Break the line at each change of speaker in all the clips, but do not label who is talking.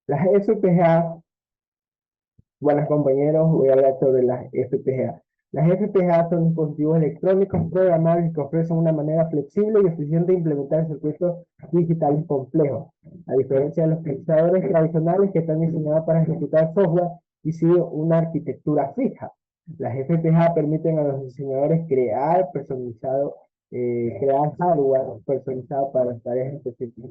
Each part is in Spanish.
Las FPGA, buenas compañeros, voy a hablar sobre las FPGA. Las FPGA son dispositivos electrónicos programables que ofrecen una manera flexible y eficiente de implementar circuitos digitales complejos, a diferencia de los procesadores tradicionales que están diseñados para ejecutar software y siguen una arquitectura fija. Las FPGA permiten a los diseñadores crear hardware personalizado para las tareas específicas.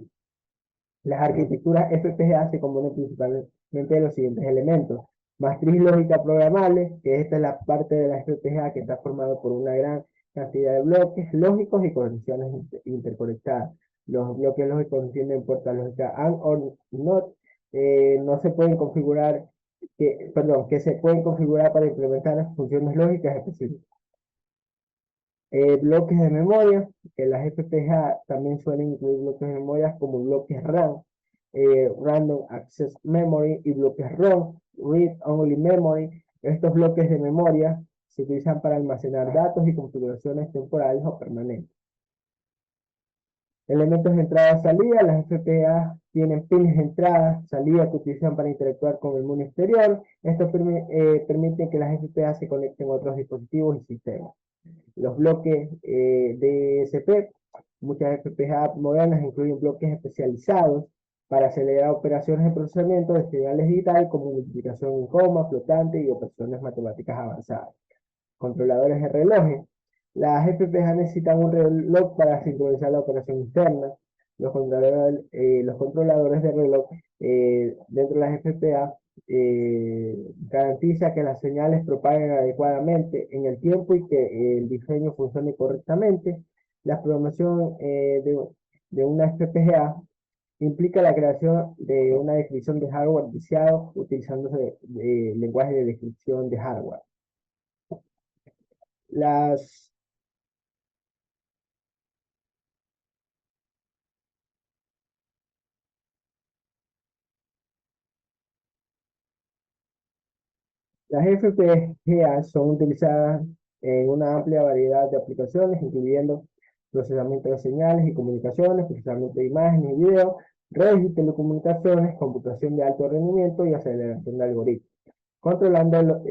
Las arquitecturas FPGA se componen principalmente de los siguientes elementos. Matriz lógica programable, que esta es la parte de la FPGA que está formada por una gran cantidad de bloques lógicos y conexiones interconectadas. Los bloques lógicos contienen puertas lógicas AND o NOT, no se pueden configurar, que se pueden configurar para implementar las funciones lógicas específicas. Bloques de memoria, que las FPGA también suelen incluir bloques de memoria como bloques RAM, Random Access Memory y bloques ROM, Read Only Memory. Estos bloques de memoria se utilizan para almacenar datos y configuraciones temporales o permanentes. Elementos de entrada-salida, las FPGA tienen pines de entrada, salida que utilizan para interactuar con el mundo exterior. Esto permite que las FPGA se conecten a otros dispositivos y sistemas. Los bloques DSP, muchas FPGA modernas incluyen bloques especializados para acelerar operaciones de procesamiento de señales digitales como multiplicación en coma, flotante y operaciones matemáticas avanzadas. Controladores de relojes. Las FPGA necesitan un reloj para sincronizar la operación interna. Los controladores de reloj dentro de las FPGA garantiza que las señales propaguen adecuadamente en el tiempo y que el diseño funcione correctamente. La programación de una FPGA implica la creación de una descripción de hardware viciado utilizándose lenguaje de descripción de hardware. Las, las FPGA son utilizadas en una amplia variedad de aplicaciones, incluyendo procesamiento de señales y comunicaciones, procesamiento de imágenes y video, redes y telecomunicaciones, computación de alto rendimiento y aceleración de algoritmos, controlando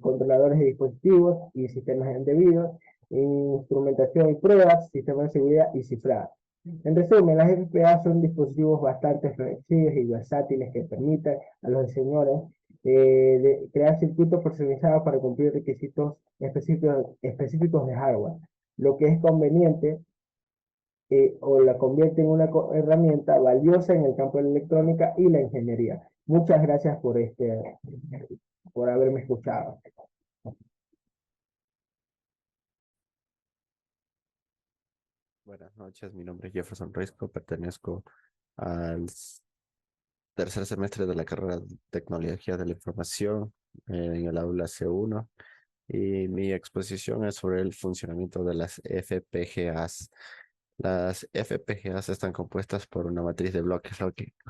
controladores de dispositivos y sistemas embebidos, instrumentación y pruebas, sistemas de seguridad y cifrado. En resumen, las FPGA son dispositivos bastante flexibles y versátiles que permiten a los diseñadores crear circuitos personalizados para cumplir requisitos específicos de hardware, lo que es conveniente o la convierte en una herramienta valiosa en el campo de la electrónica y la ingeniería. Muchas gracias por haberme escuchado.
Buenas noches, mi nombre es Jefferson Risco, pertenezco al tercer semestre de la carrera de Tecnología de la Información en el aula C1 y mi exposición es sobre el funcionamiento de las FPGAs. Las FPGAs están compuestas por una matriz de bloques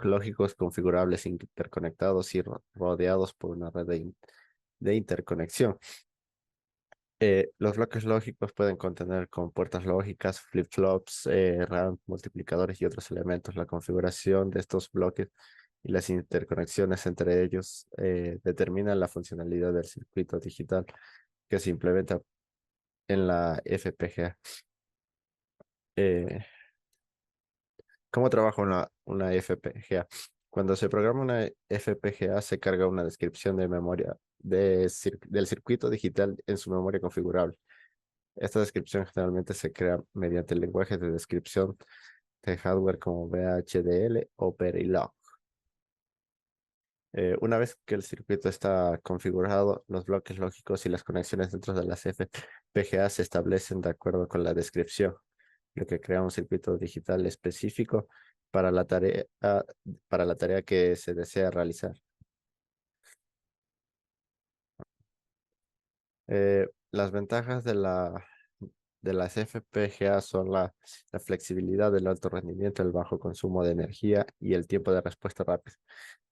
lógicos configurables interconectados y rodeados por una red de interconexión. Los bloques lógicos pueden contener con puertas lógicas, flip-flops, RAM, multiplicadores y otros elementos. La configuración de estos bloques y las interconexiones entre ellos determinan la funcionalidad del circuito digital que se implementa en la FPGA. Eh, ¿Cómo trabaja una FPGA? Cuando se programa una FPGA se carga una descripción de memoria del circuito digital en su memoria configurable. Esta descripción generalmente se crea mediante el lenguaje de descripción de hardware como VHDL o Verilog. Una vez que el circuito está configurado, los bloques lógicos y las conexiones dentro de las FPGA se establecen de acuerdo con la descripción, lo que crea un circuito digital específico para para la tarea que se desea realizar. Las ventajas de las FPGA son la flexibilidad, el alto rendimiento, el bajo consumo de energía y el tiempo de respuesta rápido.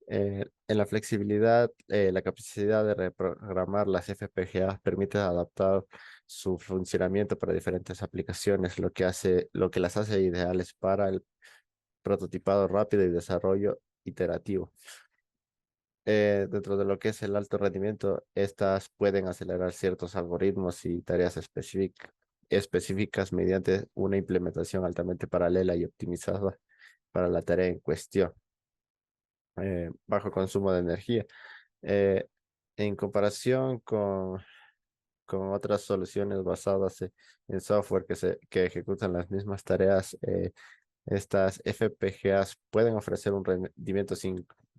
En la flexibilidad, la capacidad de reprogramar las FPGA permite adaptar su funcionamiento para diferentes aplicaciones, lo que las hace ideales para el prototipado rápido y desarrollo iterativo. dentro de lo que es el alto rendimiento, estas pueden acelerar ciertos algoritmos y tareas específicas mediante una implementación altamente paralela y optimizada para la tarea en cuestión, bajo consumo de energía. Eh, en comparación con otras soluciones basadas en software que ejecutan las mismas tareas, estas FPGAs pueden ofrecer un rendimiento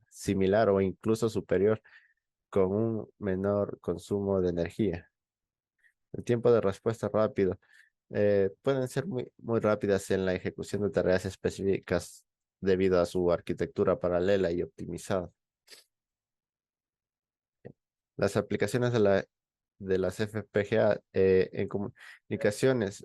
similar o incluso superior con un menor consumo de energía. El tiempo de respuesta rápido. Pueden ser muy rápidas en la ejecución de tareas específicas debido a su arquitectura paralela y optimizada. Las aplicaciones de las FPGA en comunicaciones,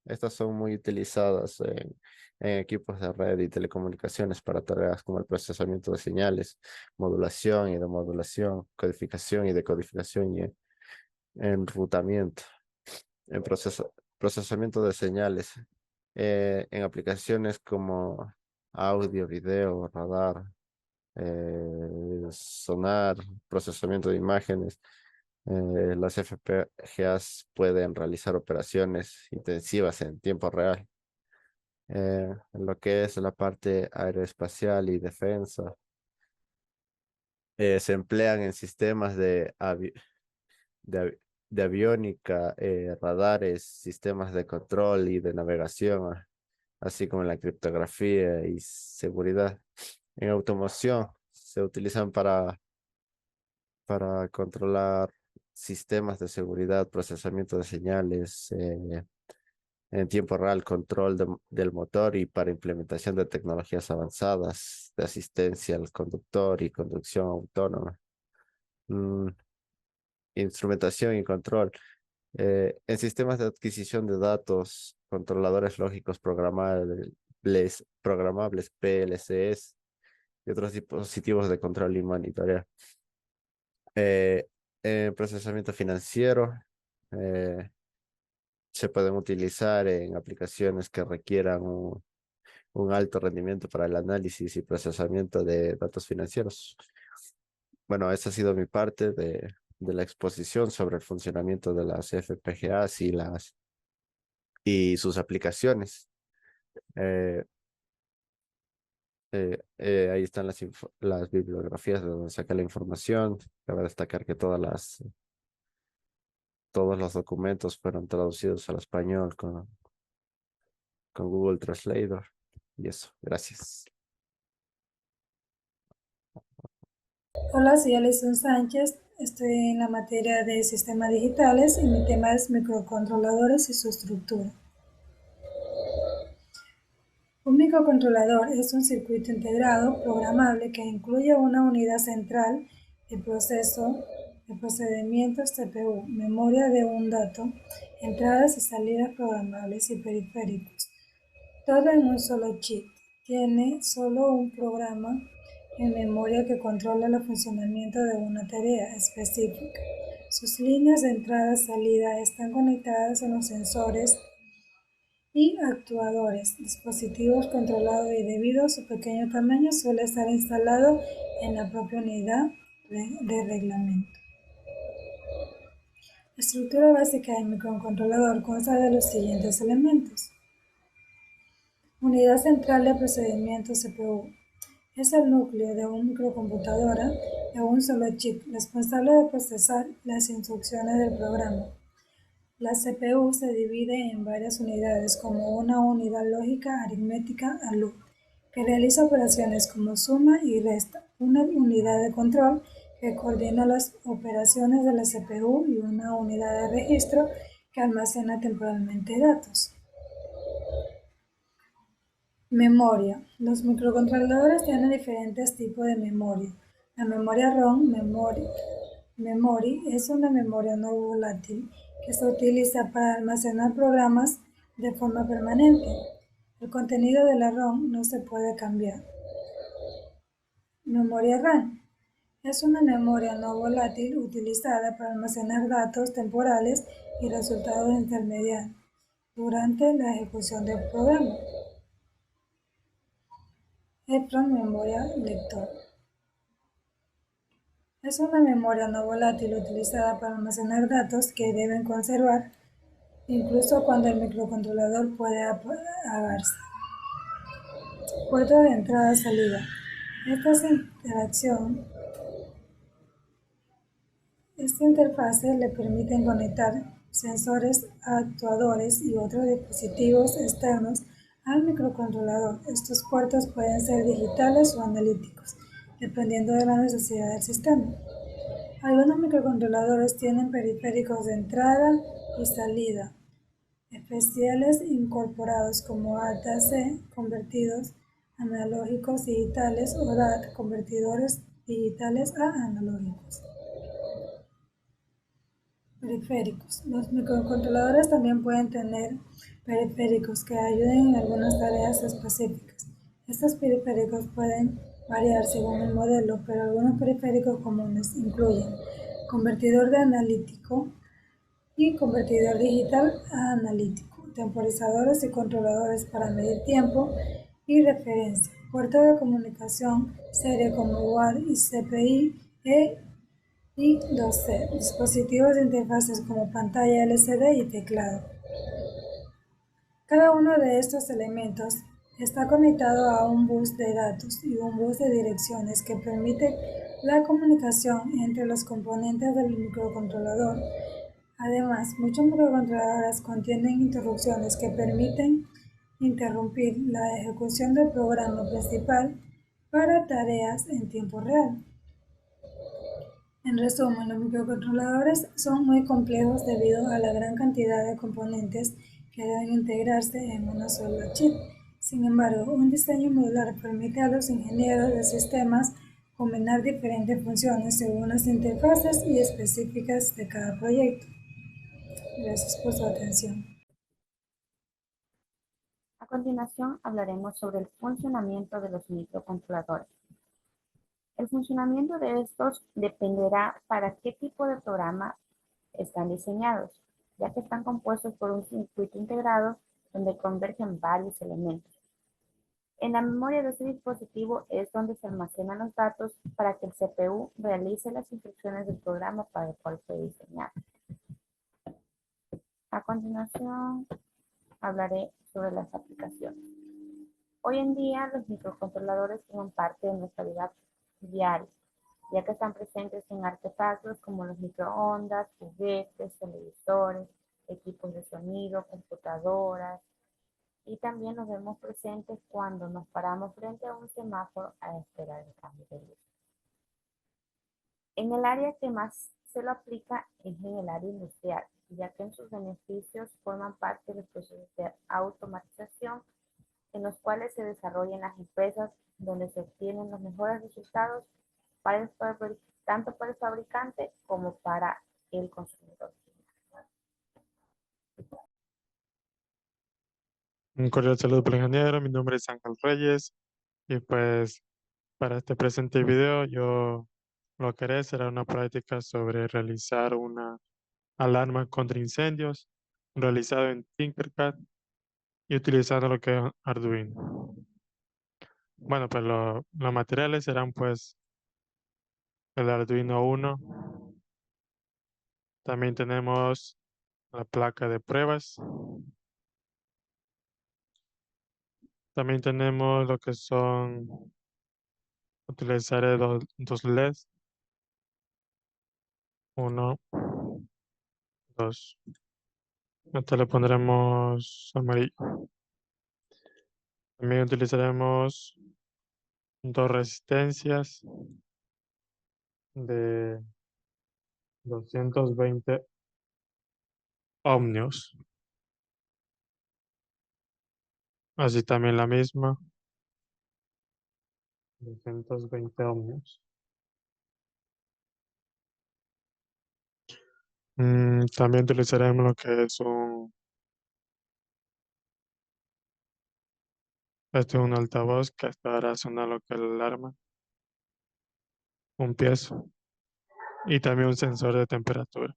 estas son muy utilizadas en equipos de red y telecomunicaciones para tareas como el procesamiento de señales, modulación y demodulación, codificación y decodificación y enrutamiento, en procesamiento de señales, en aplicaciones como audio, video, radar, sonar, procesamiento de imágenes. Las FPGAs pueden realizar operaciones intensivas en tiempo real. En lo que es la parte aeroespacial y defensa, se emplean en sistemas de aviónica, radares, sistemas de control y de navegación, así como en la criptografía y seguridad. En automoción se utilizan para controlar sistemas de seguridad, procesamiento de señales, en tiempo real, control del motor y para implementación de tecnologías avanzadas de asistencia al conductor y conducción autónoma. Mm, Instrumentación y control. En sistemas de adquisición de datos, controladores lógicos programables PLCs y otros dispositivos de control y monitoreo. Eh, Procesamiento financiero. eh, Se pueden utilizar en aplicaciones que requieran un alto rendimiento para el análisis y procesamiento de datos financieros. Bueno, esa ha sido mi parte de la exposición sobre el funcionamiento de las FPGAs y sus aplicaciones. Eh, Ahí están las bibliografías de donde saqué la información. Cabe destacar que todos los documentos fueron traducidos al español con Google Translator. Y eso, gracias.
Hola, soy Alison Sánchez, estoy en la materia de sistemas digitales y mi tema es microcontroladores y su estructura. Un microcontrolador es un circuito integrado programable que incluye una unidad central de proceso, de procedimientos CPU, memoria de un dato, entradas y salidas programables y periféricos. Todo en un solo chip. Tiene solo un programa en memoria que controla el funcionamiento de una tarea específica. Sus líneas de entrada-salida están conectadas en los sensores y actuadores, dispositivos controlados y debido a su pequeño tamaño suele estar instalado en la propia unidad de reglamento. La estructura básica del microcontrolador consta de los siguientes elementos. Unidad central de procedimiento CPU. Es el núcleo de una microcomputadora de un solo chip, responsable de procesar las instrucciones del programa. La CPU se divide en varias unidades como una unidad lógica aritmética ALU, que realiza operaciones como suma y resta, una unidad de control que coordina las operaciones de la CPU y una unidad de registro que almacena temporalmente datos. Memoria. Los microcontroladores tienen diferentes tipos de memoria. La memoria ROM, memory, es una memoria no volátil que se utiliza para almacenar programas de forma permanente. El contenido de la ROM no se puede cambiar. Memoria RAM. Es una memoria no volátil utilizada para almacenar datos temporales y resultados intermediarios durante la ejecución del programa. EEPROM, memoria lector. Es una memoria no volátil utilizada para almacenar datos que deben conservar incluso cuando el microcontrolador puede apagarse. Puerto de entrada-salida. Esta interfase le permite conectar sensores, actuadores y otros dispositivos externos al microcontrolador. Estos puertos pueden ser digitales o analíticos, dependiendo de la necesidad del sistema. Algunos microcontroladores tienen periféricos de entrada y salida especiales incorporados como ADC, convertidos analógicos digitales, o DAC, convertidores digitales a analógicos. Periféricos. Los microcontroladores también pueden tener periféricos que ayuden en algunas tareas específicas. Estos periféricos pueden variar según el modelo, pero algunos periféricos comunes incluyen convertidor de analítico y convertidor digital a analítico, temporizadores y controladores para medir tiempo y referencia, puerto de comunicación serie como UART y CPI y 2C, dispositivos de interfaces como pantalla LCD y teclado. Cada uno de estos elementos está conectado a un bus de datos y un bus de direcciones que permite la comunicación entre los componentes del microcontrolador. Además, muchos microcontroladores contienen interrupciones que permiten interrumpir la ejecución del programa principal para tareas en tiempo real. En resumen, los microcontroladores son muy complejos debido a la gran cantidad de componentes que deben integrarse en una sola chip. Sin embargo, un diseño modular permite a los ingenieros de sistemas combinar diferentes funciones según las interfaces y específicas de cada proyecto. Gracias por su atención.
A continuación hablaremos sobre el funcionamiento de los microcontroladores. El funcionamiento de estos dependerá para qué tipo de programa están diseñados, ya que están compuestos por un circuito integrado donde convergen varios elementos. En la memoria de este dispositivo es donde se almacenan los datos para que el CPU realice las instrucciones del programa para el cual fue diseñado. A continuación hablaré sobre las aplicaciones. Hoy en día los microcontroladores forman parte de nuestra vida diaria, ya que están presentes en artefactos como los microondas, juguetes, televisores, equipos de sonido, computadoras, y también los vemos presentes cuando nos paramos frente a un semáforo a esperar el cambio de luz. En el área que más se lo aplica es en el área industrial, ya que en sus beneficios forman parte de los procesos de automatización en los cuales se desarrollan las empresas donde se obtienen los mejores resultados tanto para el fabricante como para el consumidor.
Un cordial saludo para el ingeniero, mi nombre es Ángel Reyes y pues para este presente video yo lo que haré será una práctica sobre realizar una alarma contra incendios realizado en Tinkercad y utilizando lo que es Arduino. Bueno, pues los materiales serán pues el Arduino 1, también tenemos la placa de pruebas, también tenemos lo que son, utilizaré dos LEDs, uno, dos. Este le pondremos amarillo. También utilizaremos dos resistencias de 220 ohmios. Así también la misma, 220 ohmios. También utilizaremos lo que es un altavoz que hará sonar lo que es la alarma, un piezo y también un sensor de temperatura.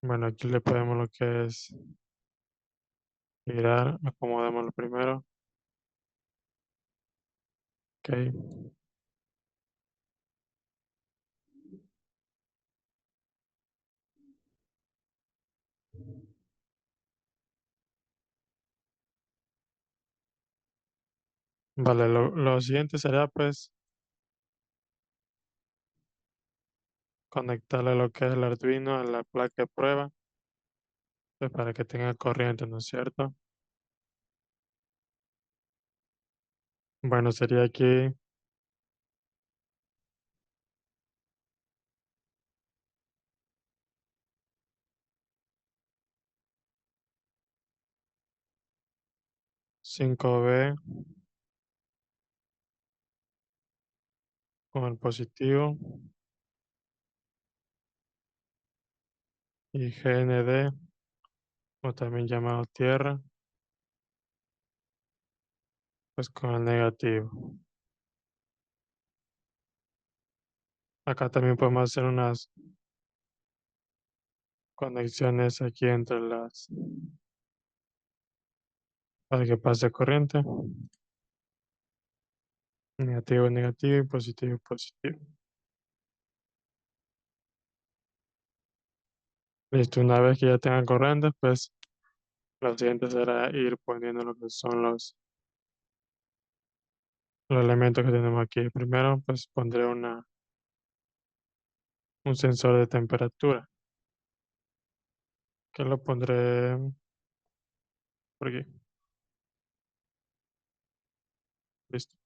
Bueno, aquí le podemos lo que es mirar, acomodamos lo primero. Ok. Vale, lo siguiente sería pues conectarle lo que es el Arduino a la placa de prueba, pues, para que tenga corriente, ¿no es cierto? Bueno, sería aquí 5V con el positivo y GND, o también llamado tierra, pues con el negativo. Acá también podemos hacer unas conexiones aquí entre las, para que pase corriente, negativo, negativo y positivo, positivo. Listo, una vez que ya tengan corriente, pues lo siguiente será ir poniendo lo que son los elementos que tenemos aquí. Primero, pues pondré un sensor de temperatura, que lo pondré por aquí. Listo.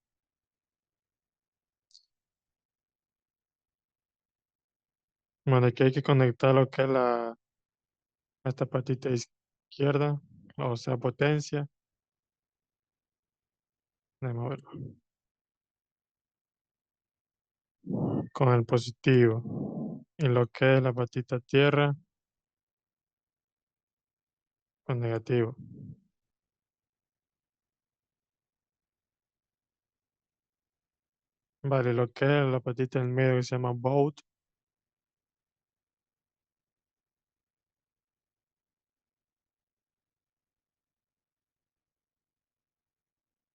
Bueno, aquí hay que conectar lo que es esta patita izquierda, o sea, potencia. Déjame verlo. Con el positivo. Y lo que es la patita tierra con negativo. Vale, lo que es la patita en medio que se llama boat.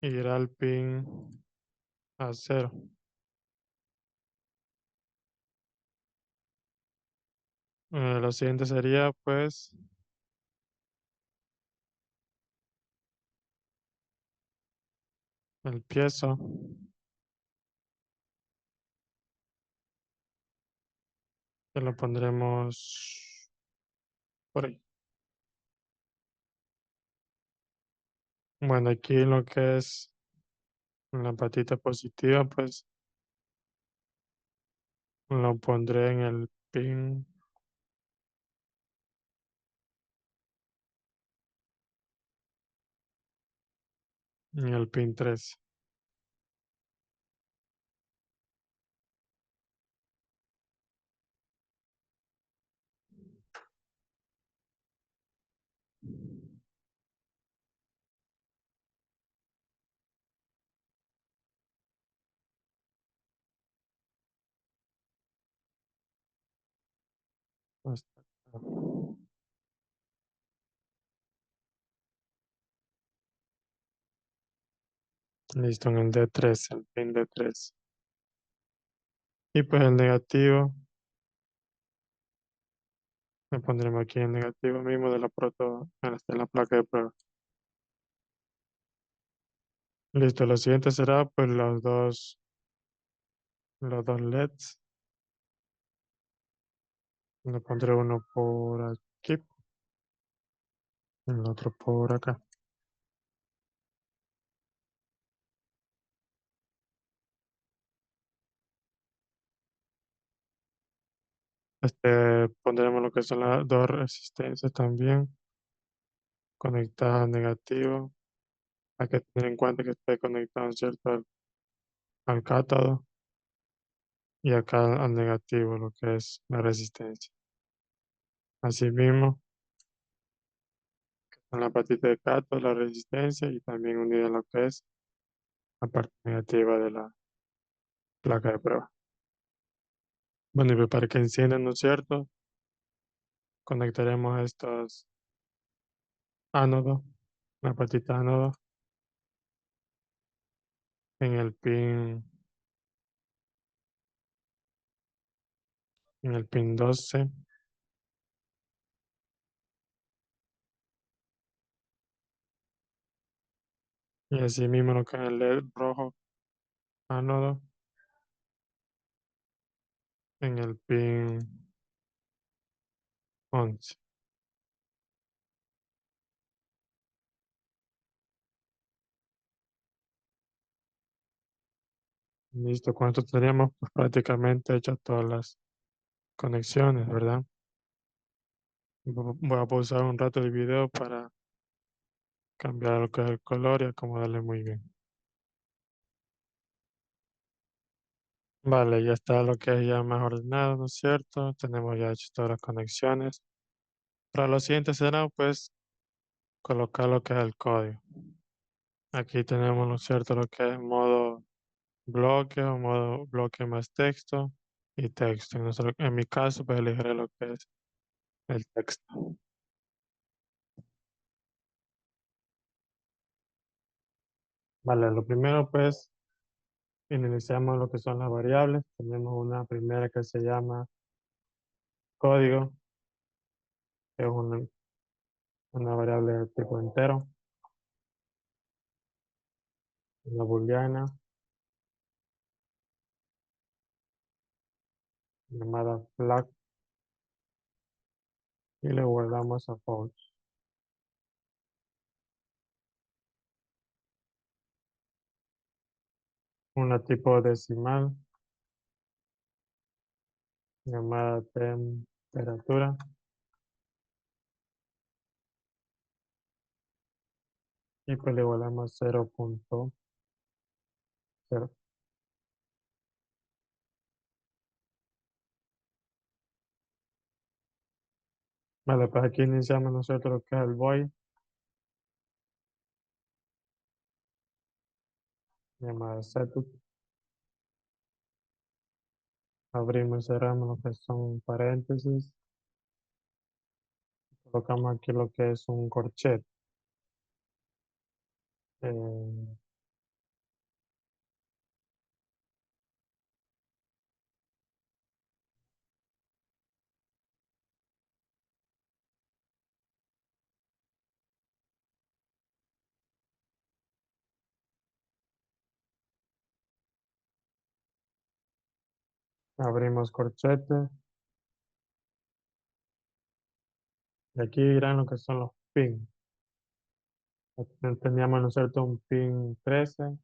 Irá al pin a 0. Lo siguiente sería pues el piezo. Que lo pondremos por ahí. Bueno, aquí lo que es la patita positiva, pues lo pondré en el pin 3. Hasta acá. Listo, en el D3, el pin D3. Y pues el negativo, le pondremos aquí el negativo mismo de la de la placa de prueba. Listo, lo siguiente será pues los dos LEDs. Le pondré uno por aquí, el otro por acá. Pondremos lo que son las dos resistencias también, conectadas al negativo. Hay que tener en cuenta que esté conectado, ¿cierto? Al cátodo y acá al negativo, lo que es la resistencia. Asimismo, con la patita de cátodo, la resistencia y también unida a lo que es la parte negativa de la placa de prueba. Bueno, y pues para que enciendan, ¿no es cierto? Conectaremos estos ánodos, la patita ánodo en el pin, en el pin 12. Y así mismo lo que es el LED rojo ánodo en el pin 11. Listo, con esto teníamos pues, prácticamente hechas todas las conexiones, ¿verdad? Voy a pausar un rato el video para cambiar lo que es el color y acomodarle muy bien. Vale, ya está lo que es ya más ordenado, ¿no es cierto? Tenemos ya hecho todas las conexiones. Para lo siguiente será pues colocar lo que es el código. Aquí tenemos, ¿no es cierto?, lo que es modo bloque o modo bloque más texto y texto. En mi caso, pues elegiré lo que es el texto. Vale, lo primero pues iniciamos lo que son las variables. Tenemos una primera que se llama código, que es una variable de tipo entero, una booleana llamada flag y le guardamos a false. Una tipo decimal llamada temperatura y pues le guardamos 0.0. Vale, pues aquí iniciamos nosotros lo que es el void, llamada setup. Abrimos y cerramos lo que son paréntesis. Colocamos aquí lo que es un corchet. Eh, Abrimos corchete. Y aquí irán lo que son los pins. Aquí teníamos, ¿no es cierto?, un pin 13,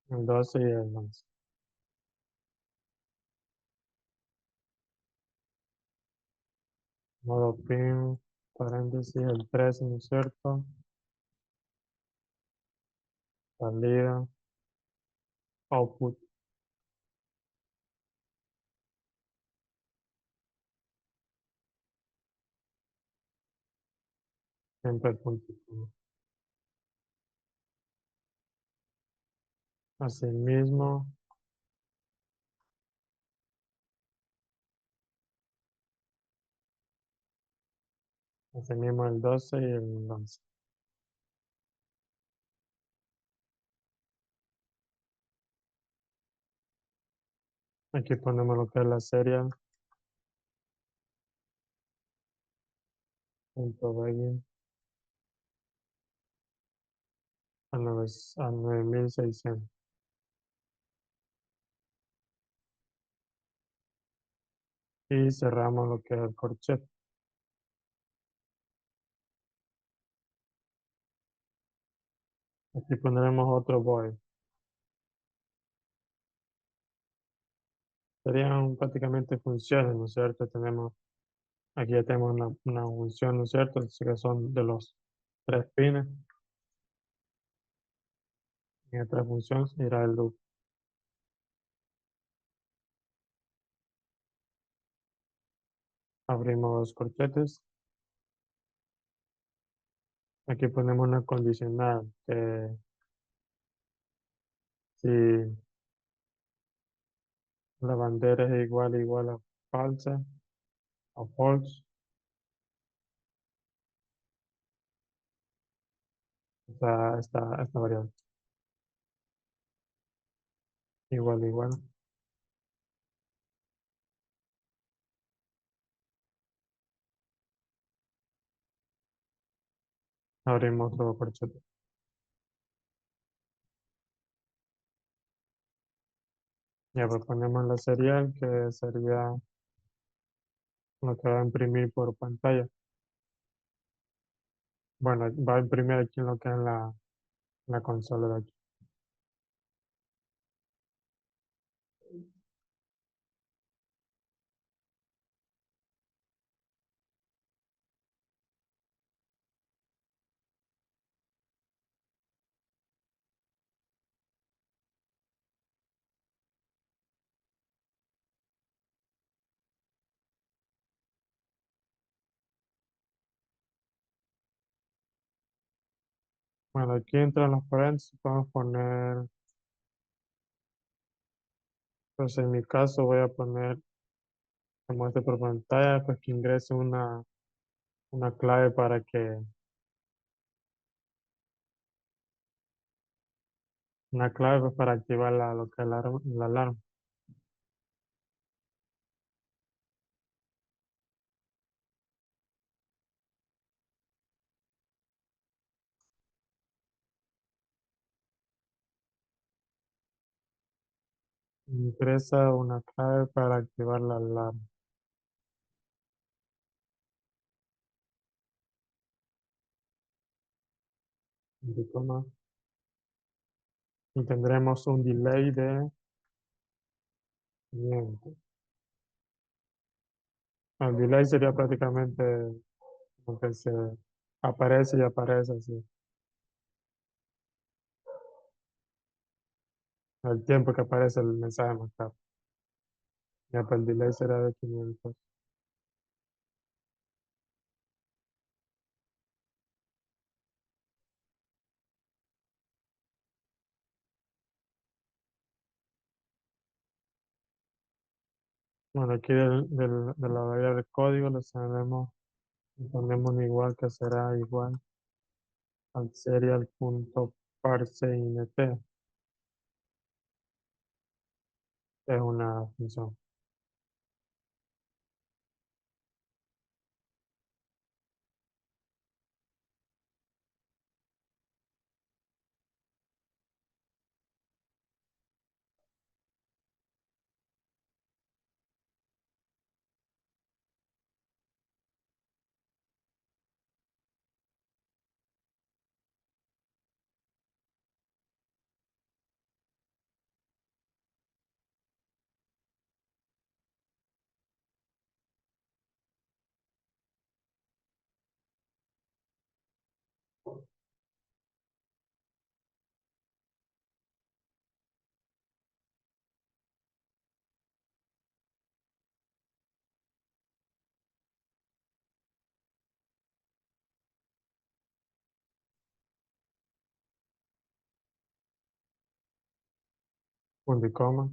el 12 y el 11. Modo pin, paréntesis, el 13, ¿no es cierto? Salida, output, siempre el punto. Asimismo, asimismo el 12 y el 11. Aquí ponemos lo que es la serial, punto begin, a 9600. Y cerramos lo que es el corchete. Aquí pondremos otro void. Serían prácticamente funciones, ¿no es cierto? Aquí ya tenemos una función, ¿no es cierto? Así que son de los 3 pines. En otra función irá el loop. Abrimos los corchetes. Aquí ponemos una condicional que si la bandera es igual a falsa o false, esta variable. Igual, igual. Abrimos otro corchete. Ya pues ponemos la serial, que sería lo que va a imprimir por pantalla. Bueno, va a imprimir aquí en lo que es la consola de aquí. Bueno, aquí entran los paréntesis, podemos poner, pues en mi caso voy a poner, como este por pantalla, pues que ingrese una clave una clave pues, para activar lo que es la alarma. Ingresa una clave para activar la alarma. Y y tendremos un delay de 500. El delay sería prácticamente como que se aparece y aparece así. El tiempo que aparece el mensaje marcado. Ya, pues el delay será de 500. Bueno, aquí de la variable código le ponemos un igual que será igual al serial.parseInt, que es una función. Punto y coma.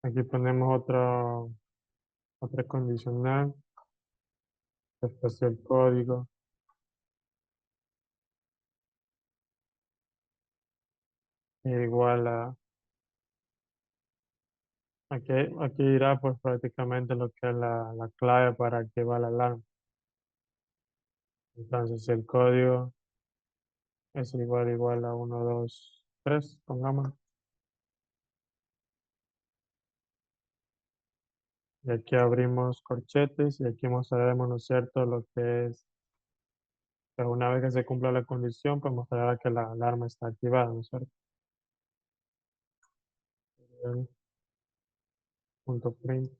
Aquí ponemos otra condicional, después el código, igual aquí irá pues prácticamente lo que es la clave para activar la alarma. Entonces el código es igual a 1, 2, 3, pongamos. Y aquí abrimos corchetes y aquí mostraremos, ¿no es cierto?, lo que es, pues una vez que se cumpla la condición, pues mostrará que la alarma está activada, ¿no es cierto? El punto print,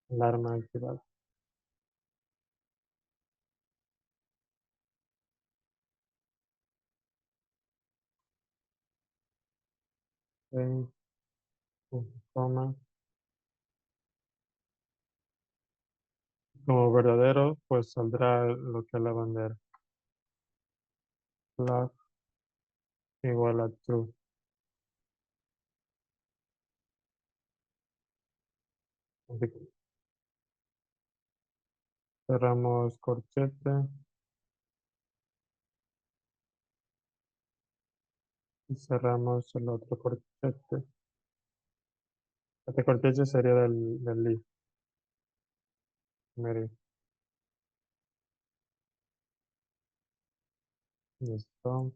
alarma activada. Ok, punto, coma. Como verdadero, pues saldrá lo que es la bandera. Flag igual a true. Así que cerramos corchete y cerramos el otro corchete. Este corchete sería del leaf. Mire, listo.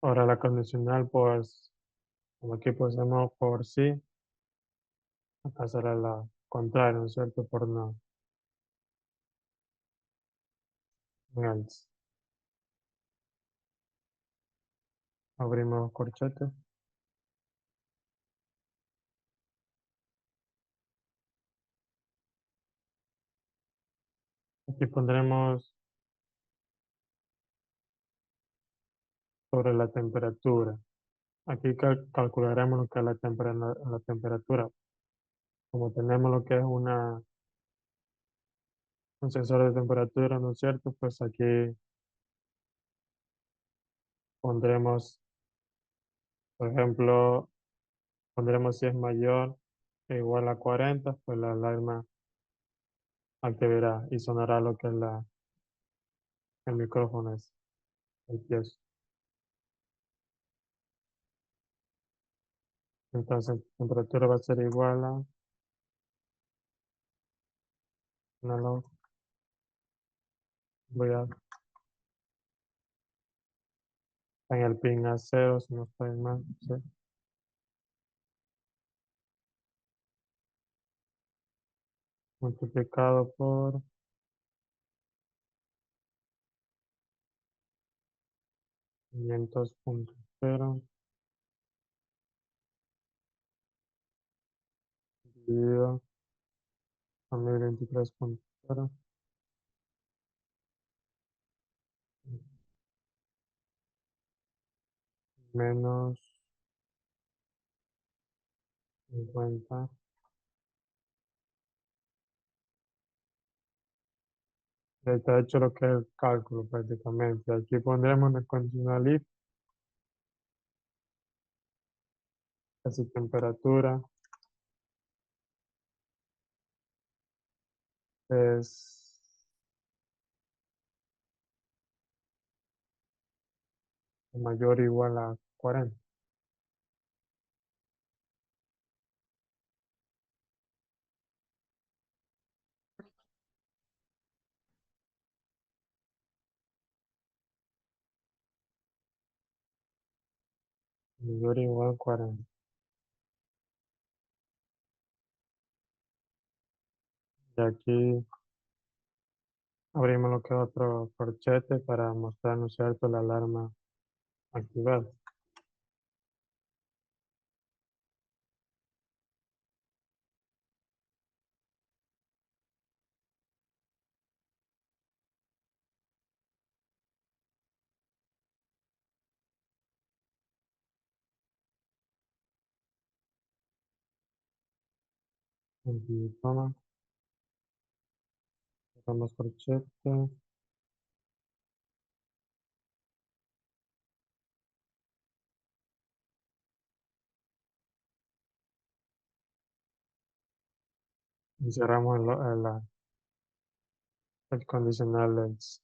Ahora la condicional, pues, como aquí pusimos por sí, acá será la contraria, ¿no es cierto? Por no, else. Abrimos corchete. Aquí pondremos sobre la temperatura. Aquí calcularemos lo que es la temperatura. Como tenemos lo que es un sensor de temperatura, ¿no es cierto? Pues aquí pondremos, por ejemplo, pondremos si es mayor o igual a 40, pues la alarma activará y sonará lo que es el micrófono, es el piezo. Entonces, la temperatura va a ser igual a analog. Voy a en el pin a 0, si no estoy mal. Sí. Multiplicado por 500.0 dividido a 1023.0 menos 50. Ya está hecho lo que es el cálculo prácticamente. Aquí pondremos el condicional if, así temperatura es mayor o igual a 40. Mayor o igual a 40. Y aquí abrimos lo que es otro corchete para mostrar, ¿no es cierto?, la alarma activada. Aquí toma, cerramos corchete. Y cerramos el condicional else.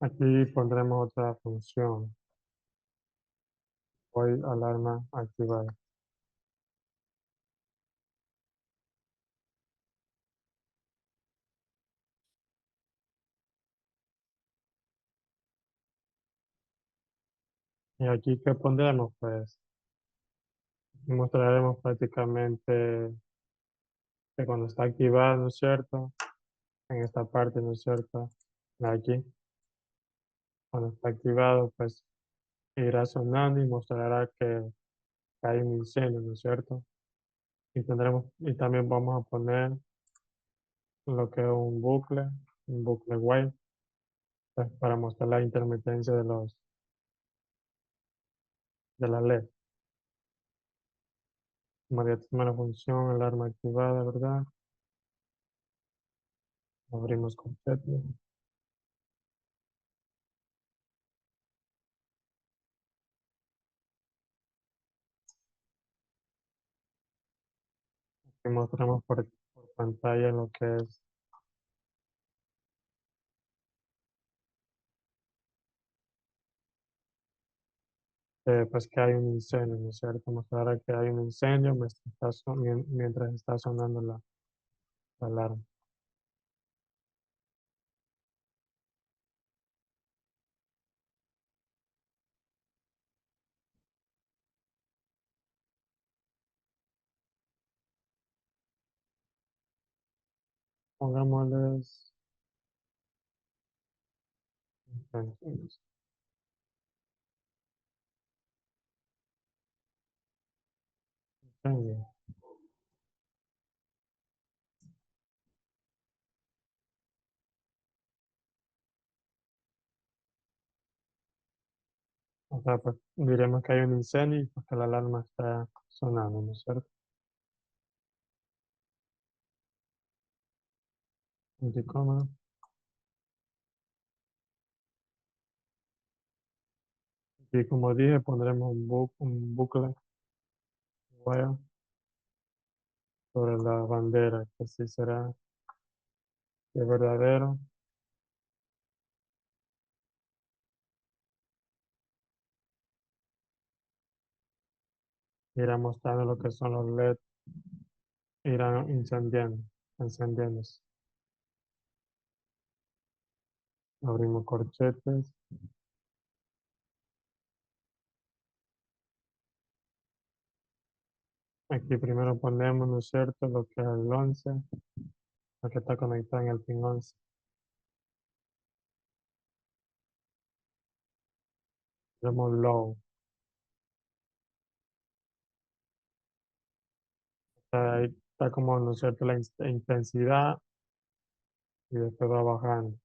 Aquí pondremos otra función. Hoy alarma activada. Y aquí, ¿qué pondremos? Pues mostraremos prácticamente que cuando está activado, ¿no es cierto? En esta parte, ¿no es cierto? De aquí, cuando está activado, pues irá sonando y mostrará que hay un incendio, ¿no es cierto? Y también vamos a poner lo que es un bucle while, pues, para mostrar la intermitencia de la LED. María primera función, alarma activada, ¿verdad? Abrimos completo. Y mostramos por pantalla lo que es pues que hay un incendio, ¿no es cierto? Mostrar que hay un incendio mientras está sonando la alarma. Pongámosles incendios. Incendio. O sea, pues diremos que hay un incendio y pues que la alarma está sonando, ¿no es cierto? Anticoma. Y como dije, pondremos un bucle while sobre la bandera, que así será de verdadero. Irá mostrando lo que son los LED, irán encendiéndose. Abrimos corchetes. Aquí primero ponemos, ¿no es cierto?, lo que es el 11, lo que está conectado en el pin 11. Tenemos low. Ahí está como, ¿no es cierto?, la intensidad y después va bajando.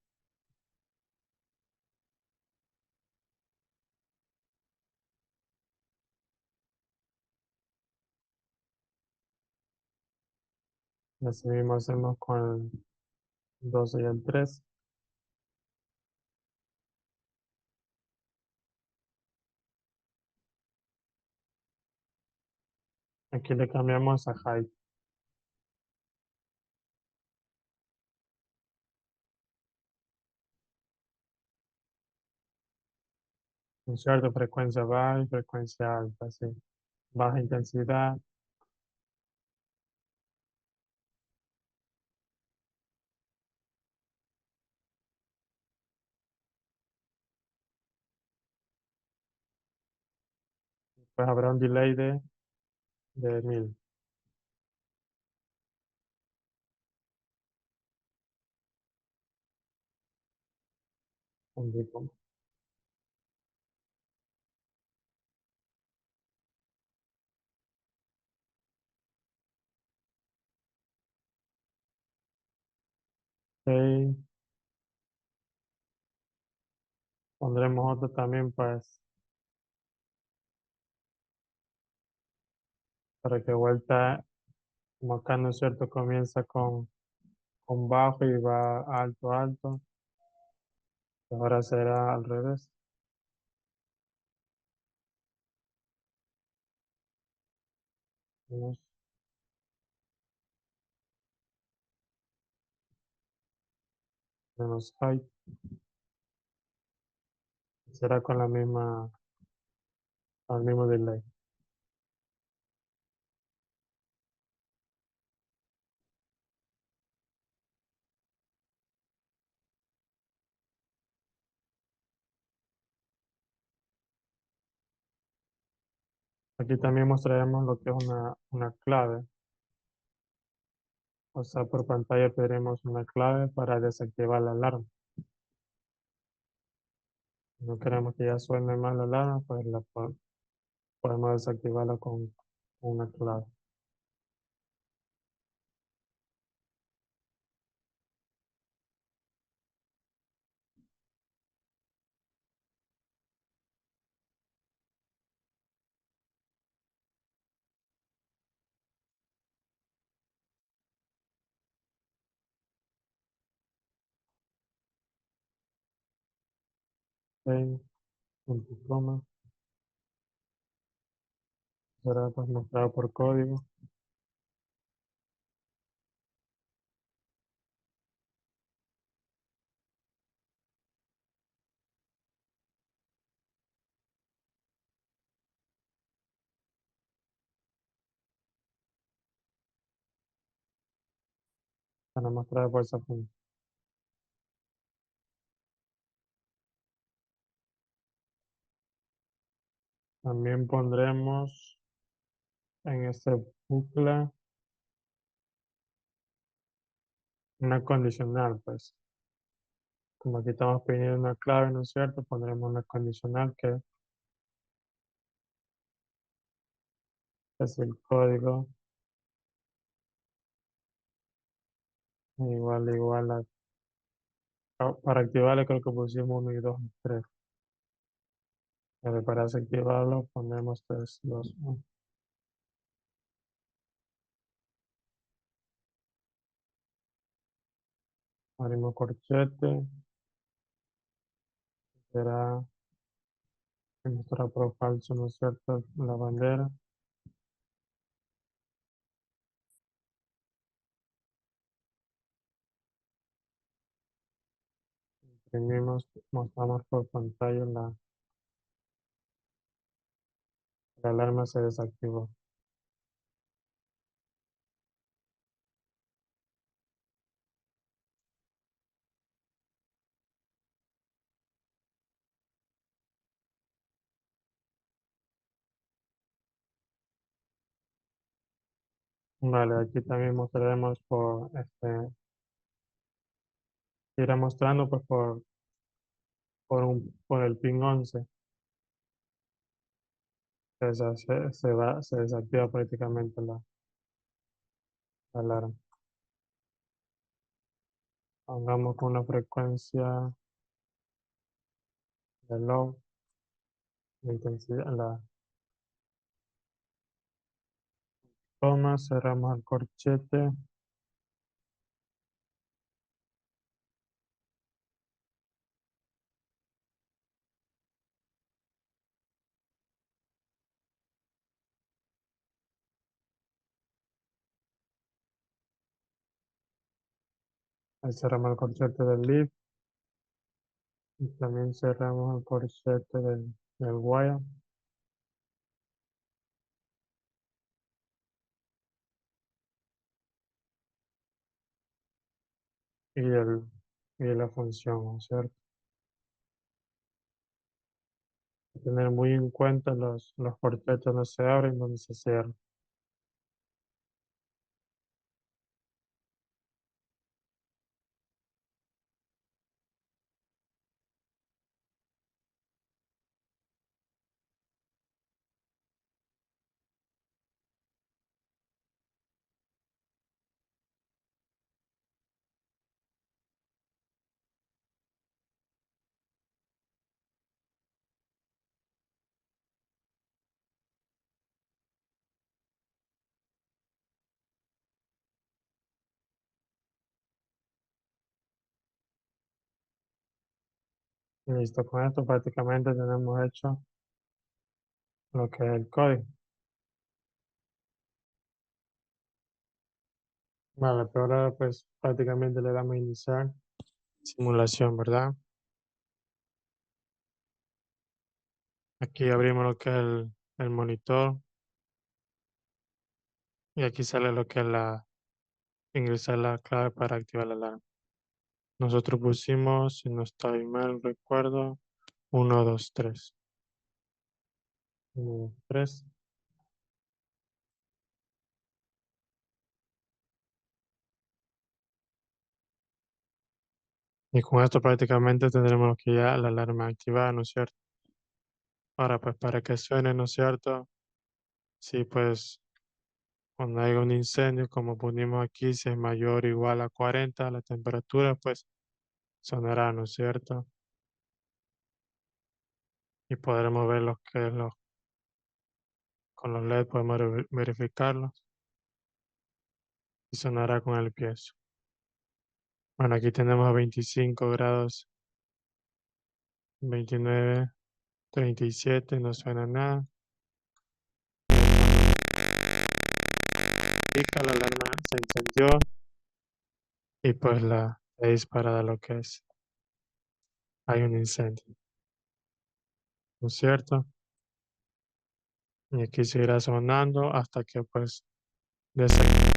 Y así mismo hacemos con el 12 y el 13. Aquí le cambiamos a high, ¿no es cierto? Frecuencia baja y frecuencia alta, sí. Baja intensidad, pues habrá un delay de 1000. Ok. Pondremos otro también, pues, para que vuelta, como acá, ¿no es cierto?, comienza con bajo y va alto, alto. Ahora será al revés. Menos, menos high. Será con la misma, al mismo delay. Aquí también mostraremos lo que es una clave. O sea, por pantalla veremos una clave para desactivar la alarma. Si no queremos que ya suene más la alarma, pues podemos desactivarla con una clave. 6, punto y coma, será pues mostrado por código. Para mostrar por esa función. También pondremos en este bucle una condicional, pues. Como aquí estamos pidiendo una clave, ¿no es cierto? Pondremos una condicional que es el código igual a, para activarle creo que pusimos 1 y 2 y 3. Pero para desactivarlo ponemos 3, 2, 1. Abrimos corchete, será mostrar por falso, ¿no es cierto? La bandera. Imprimimos, mostramos por pantalla la alarma se desactivó. Vale, aquí también mostraremos irá mostrando pues por el pin 11. Se desactiva prácticamente la alarma. Pongamos con una frecuencia de low, la intensidad, la toma, cerramos el corchete. Ahí cerramos el corchete del lead y también cerramos el corchete del wire y, y de la función, ¿no es cierto? Tener muy en cuenta los corchetes donde se abren y donde se cierran. Listo, con esto prácticamente tenemos hecho lo que es el código. Vale, pero ahora pues prácticamente le damos a iniciar simulación, ¿verdad? Aquí abrimos lo que es el monitor y aquí sale lo que es ingresar la clave para activar la alarma. Nosotros pusimos, si no estoy mal, recuerdo, 1, 2, 3. 1, 2, 3. Y con esto prácticamente tendremos que ya la alarma activada, ¿no es cierto? Ahora pues para que suene, ¿no es cierto? Sí, pues cuando haya un incendio, como ponemos aquí, si es mayor o igual a 40 la temperatura, pues sonará, ¿no es cierto? Y podremos ver con los LED podemos verificarlos y sonará con el piezo. Bueno, aquí tenemos a 25 grados 29:37, no suena nada. Pica, la alarma se encendió y pues la he disparado lo que es. Hay un incendio, ¿no es cierto? Y aquí seguirá sonando hasta que pues desactive.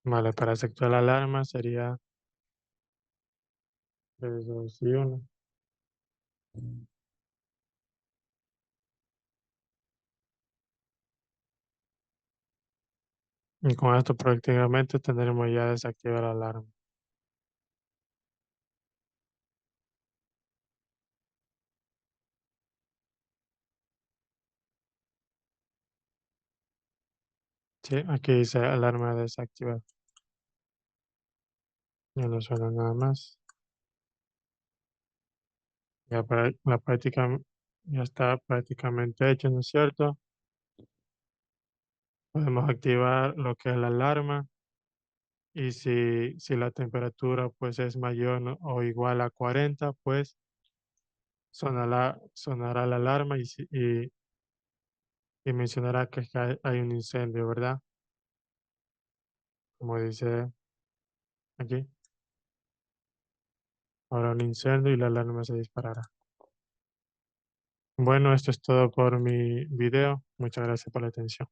Vale, para desactivar la alarma sería 3, 2 y 1. Y con esto prácticamente tendremos ya desactivada la alarma. Sí, aquí dice alarma desactivada. Ya no suena nada más. Ya la práctica ya está prácticamente hecha, ¿no es cierto? Podemos activar lo que es la alarma y si la temperatura pues es mayor o igual a 40, pues sonará la alarma y mencionará que hay un incendio, ¿verdad? Como dice aquí, habrá un incendio y la alarma se disparará. Bueno, esto es todo por mi video. Muchas gracias por la atención.